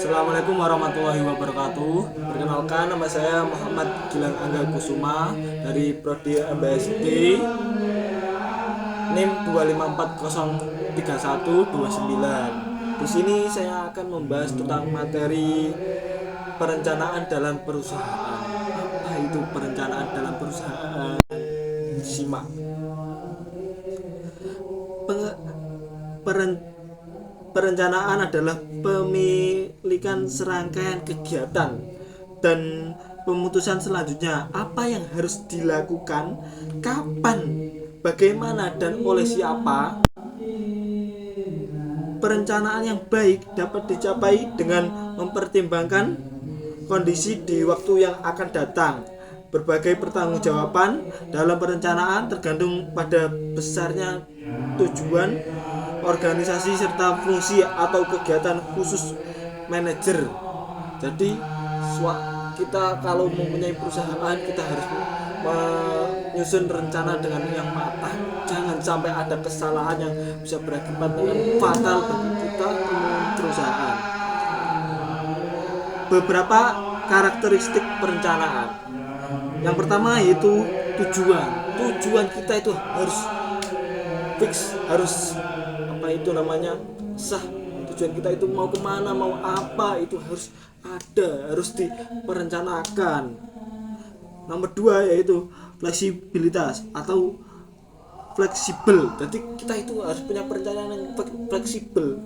Assalamualaikum warahmatullahi wabarakatuh. Perkenalkan, nama saya Muhammad Gilang Angga Kusuma dari Prodi MBSD NIM 254031291. Di sini saya akan membahas tentang materi perencanaan dalam perusahaan. Apa itu perencanaan dalam perusahaan? Simak. Perencanaan adalah pemilikan serangkaian kegiatan dan pemutusan selanjutnya apa yang harus dilakukan, kapan, bagaimana, dan oleh siapa. Perencanaan yang baik dapat dicapai dengan mempertimbangkan kondisi di waktu yang akan datang. Berbagai pertanggungjawaban dalam perencanaan tergantung pada besarnya tujuan organisasi serta fungsi atau kegiatan khusus manajer. Jadi kita kalau mempunyai perusahaan, kita harus menyusun rencana dengan yang matang. Jangan sampai ada kesalahan yang bisa berakibat dengan fatal bagi kita perusahaan. Beberapa karakteristik perencanaan. Yang pertama yaitu tujuan. Tujuan kita itu harus fix, harus itu namanya sah. Tujuan kita itu mau kemana, mau apa, itu harus ada, harus diperencanakan. Nomor 2 yaitu fleksibilitas atau fleksibel. Jadi kita itu harus punya perencanaan yang fleksibel.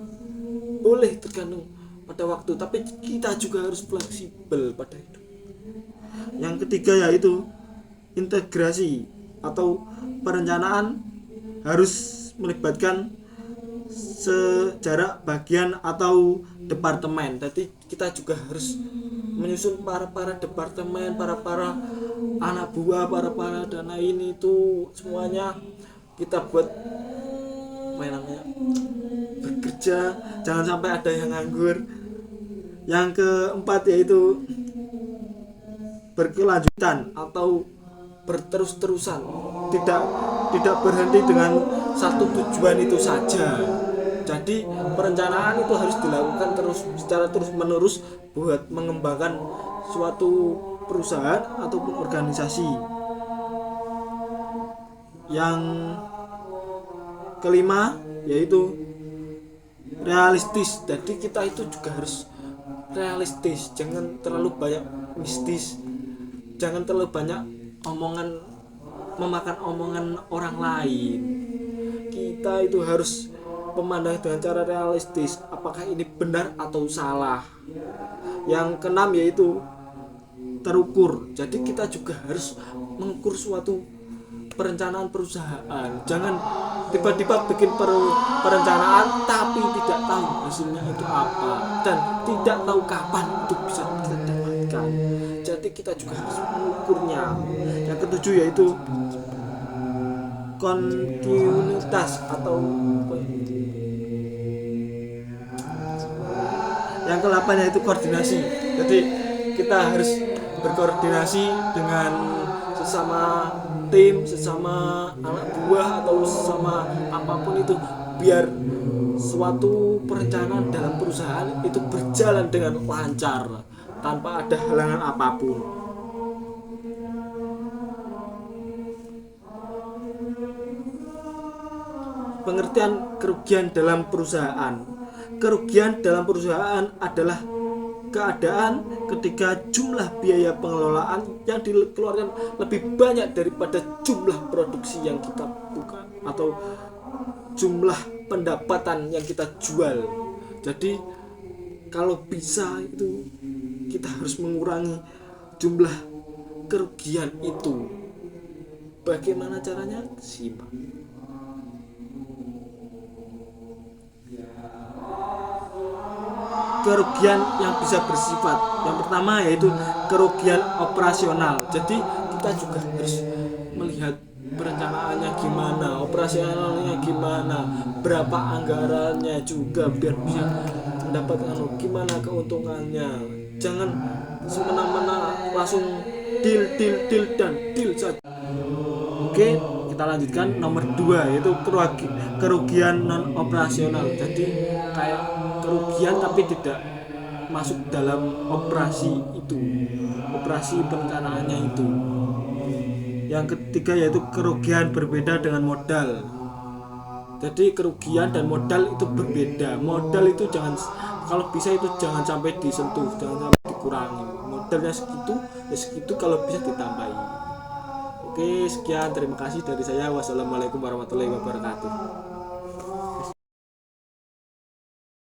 Boleh tergantung pada waktu, tapi kita juga harus fleksibel pada itu. Yang ketiga yaitu integrasi atau perencanaan harus melibatkan sejarak bagian atau departemen. Jadi kita juga harus menyusun para departemen, para anak buah, para dana ini itu semuanya kita buat bekerja, jangan sampai ada yang nganggur. Yang keempat yaitu berkelanjutan atau berterus-terusan, tidak berhenti dengan satu tujuan itu saja. Jadi perencanaan itu harus dilakukan secara terus menerus buat mengembangkan suatu perusahaan ataupun organisasi. Yang kelima yaitu realistis. Jadi kita itu juga harus realistis, jangan terlalu banyak mistis, jangan terlalu banyak memakan omongan orang lain. Kita itu harus memandang dengan cara realistis, apakah ini benar atau salah. Yang keenam yaitu terukur. Jadi kita juga harus mengukur suatu perencanaan perusahaan. Jangan tiba-tiba bikin perencanaan tapi tidak tahu hasilnya itu apa dan tidak tahu kapan itu bisa kita dapatkan. Jadi kita juga harus mengukurnya. Yang ketujuh yaitu kontinuitas atau yang ke-8 yaitu koordinasi. Jadi kita harus berkoordinasi dengan sesama tim, sesama anak buah atau sesama apapun itu, biar suatu perencanaan dalam perusahaan itu berjalan dengan lancar tanpa ada halangan apapun. Pengertian kerugian dalam perusahaan. Kerugian dalam perusahaan adalah keadaan ketika jumlah biaya pengelolaan yang dikeluarkan lebih banyak daripada jumlah produksi yang kita buka atau jumlah pendapatan yang kita jual. Jadi kalau bisa itu kita harus mengurangi jumlah kerugian itu. Bagaimana caranya? Simak. Kerugian yang bisa bersifat, yang pertama yaitu kerugian operasional. Jadi kita juga harus melihat perencanaannya gimana, operasionalnya gimana, berapa anggarannya juga, biar bisa mendapatkan gimana keuntungannya. Jangan semena-mena langsung deal saja. Oke, kita lanjutkan nomor 2 yaitu kerugian non operasional. Jadi kayak kerugian tapi tidak masuk dalam operasi itu, operasi perencanaannya itu. Yang ketiga yaitu kerugian berbeda dengan modal. Jadi kerugian dan modal itu berbeda. Modal itu jangan, kalau bisa itu jangan sampai disentuh, jangan sampai dikurangi. Modalnya segitu, ya segitu, kalau bisa ditambahi. Oke, sekian, terima kasih dari saya. Wassalamualaikum warahmatullahi wabarakatuh.